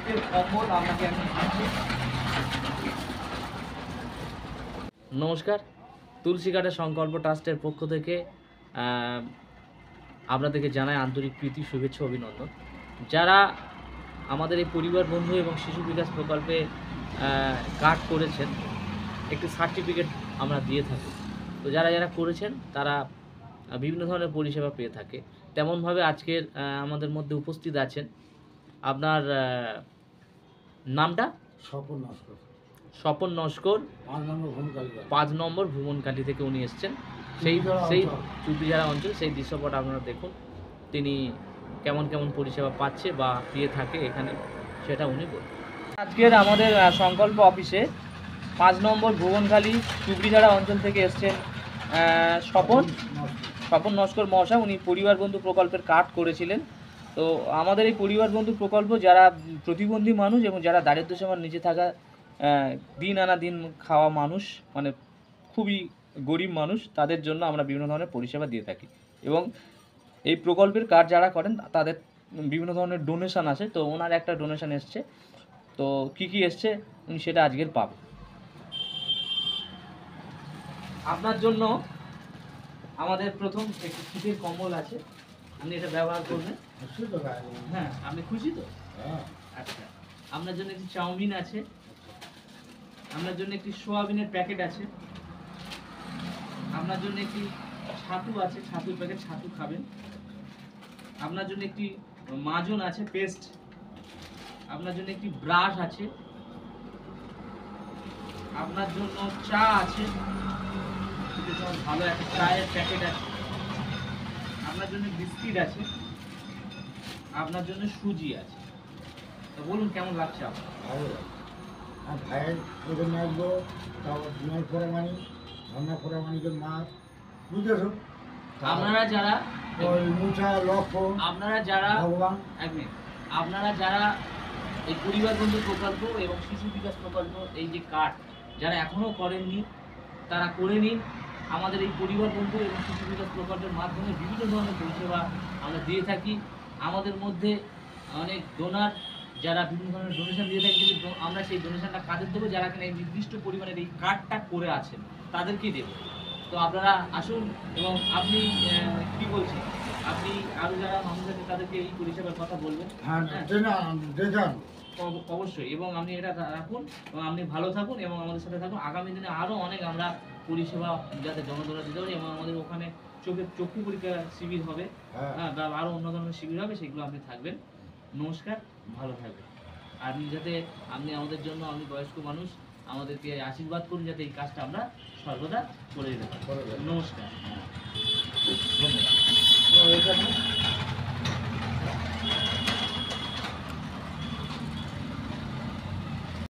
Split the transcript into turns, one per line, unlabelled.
শীতের কম্বল আপনাকে আমি দিচ্ছি। নমস্কার, তুলসী কাঠের সংকল্প ট্রাস্টের পক্ষ থেকে আপনাদেরকে জানাই আন্তরিক প্রীতি, শুভেচ্ছা, অভিনন্দন। যারা আমাদের এই পরিবার বন্ধু এবং শিশু বিকাশ প্রকল্পে কার্ড করেছেন, একটি সার্টিফিকেট আমরা দিয়ে থাকি। তো যারা যারা করেছেন তারা বিভিন্ন ধরনের পরিষেবা পেয়ে থাকে। তেমনভাবে আজকের আমাদের মধ্যে উপস্থিত আছেন, আপনার নামটা?
স্বপন নস্কর,
স্বপন নস্কর, 5 নম্বর ভুবনকালী থেকে উনি এসছেন। সেই চুপিঝাড়া অঞ্চল, সেই দৃশ্যপট আপনারা দেখুন, তিনি কেমন কেমন পরিষেবা পাচ্ছে বা পেয়ে থাকে এখানে, সেটা উনি বলবেন। আজকের আমাদের সংকল্প অফিসে 5 নম্বর ভুবনখালী চুপিঝাড়া অঞ্চল থেকে এসছেন স্বপন নস্কর মহাশয়। উনি পরিবার বন্ধু প্রকল্পের কার্ড করেছিলেন। তো আমাদের এই পরিবার বন্ধু প্রকল্প যারা প্রতিবন্ধী মানুষ এবং যারা দারিদ্র্য সীমার নিচে থাকা, দিন আনা দিন খাওয়া মানুষ, মানে খুবই গরিব মানুষ, তাদের জন্য আমরা বিভিন্ন ধরনের পরিষেবা দিয়ে থাকি। এবং এই প্রকল্পের কার্ড যারা করেন তাদের বিভিন্ন ধরনের ডোনেশন আছে। তো ওনার একটা ডোনেশন এসছে, তো কি কি এসছে উনি সেটা আজকের পাবেন। আপনার জন্য আমাদের প্রথম একটি শীতের কম্বল আছে, আপনি এটা ব্যবহার করবেন। হ্যাঁ, আপনি খুশি তো? আচ্ছা, আপনার জন্য একটি চাউমিন আছে, আপনার জন্য একটি সোয়াবিনের প্যাকেট আছে, আপনার জন্য একটি ছাতু আছে, ছাতুর প্যাকেট, ছাতু খাবেন। আপনার জন্য একটি মাজন আছে, পেস্ট। আপনার জন্য একটি ব্রাশ আছে। আপনার জন্য চা আছে, ভালো একটা চায়ের প্যাকেট আছে। আপনার জন্য বিস্কিট আছে, আপনার জন্য সুজি আছে। তো বলুন কেমন লাগছে আপনার?
ভালো লাগে। আর ভাইয়ের ওদের নাচবো, তারপর ডিমের পরে মানি, রান্না পরে মানিকের মাছ, বুঝেছো?
আপনারা যারা
ওই মুছা লক্ষণ,
আপনারা যারা
ভগবান,
এক মিনিট, আপনারা যারা এই পরিবার বন্ধু প্রকল্প এবং শিশু বিকাশ প্রকল্প, এই যে কার্ড যারা এখনো করেননি তারা করে নিন। আমাদের এই পরিবার বন্ধু এবং শিশু বিকাশ প্রকল্পের মাধ্যমে বিভিন্ন ধরনের পরিষেবা আমরা দিয়ে থাকি। আমাদের মধ্যে অনেক ডোনার যারা বিভিন্ন ধরনের ডোনেশন দিয়ে থাকি, কিন্তু আমরা সেই ডোনেশনটা কাদের দেবো? যারা কিনা এই নির্দিষ্ট পরিমাণের এই কার্ডটা করে আছেন তাদেরকেই দেবো। তো আপনারা আসুন এবং আপনি কি বলছেন, আপনি আরও যারা মানুষ আছে তাদেরকে এই পরিষেবার কথা বলবেন।
হ্যাঁ,
অবশ্যই, এবং আপনি এটা রাখুন এবং আপনি ভালো থাকুন এবং আমাদের সাথে থাকুন। আগামী দিনে আরও অনেক আমরা পরিষেবা যাতে জনগণরা দিতে পারি, এবং আমাদের ওখানে চক্ষু পরীক্ষা শিবির হবে, হ্যাঁ, বা আরও অন্য ধরনের শিবির হবে, সেগুলো আপনি থাকবেন। নমস্কার, ভালো থাকবেন। আপনি যাতে আপনি আমাদের জন্য, আপনি বয়স্ক মানুষ, আমাদেরকে আশীর্বাদ করুন যাতে এই কাজটা আমরা সর্বদা করে দিতে পারি। নমস্কার, ধন্যবাদ।